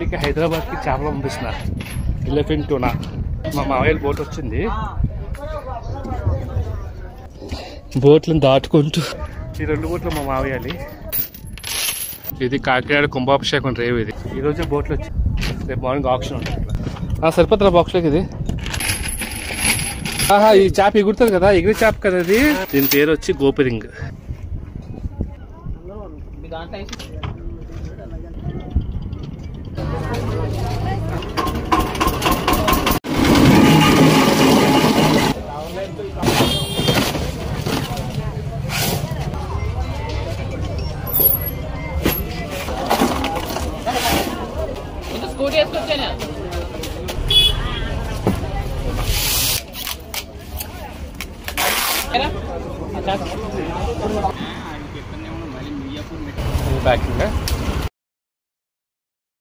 ఫ్యామిలీకి హైదరాబాద్కి చేపలు పంపిస్తున్నా. ఎలిఫెంట్ టూనా. మా మావయ్య బోట్ వచ్చింది. బోట్లను దాటుకుంటూ ఈ 2 బోట్లు మా మావయ్యాలి. ఇది కాకినాడ కుంభాభిషేకం రేవు. ఇది ఈరోజే బోట్లు వచ్చి రేపు మార్నింగ్ ఆప్షన్ ఉంటుంది. సరిపోతుందా బాక్స్లోకి ఇది? ఈ చేప ఎగురుతుంది కదా, ఎగిరి చేప కదా అది. దీని పేరు వచ్చి గోపిరింగ్. స్కూటీ వేసుకొచ్చాను. బ్యాకింగ్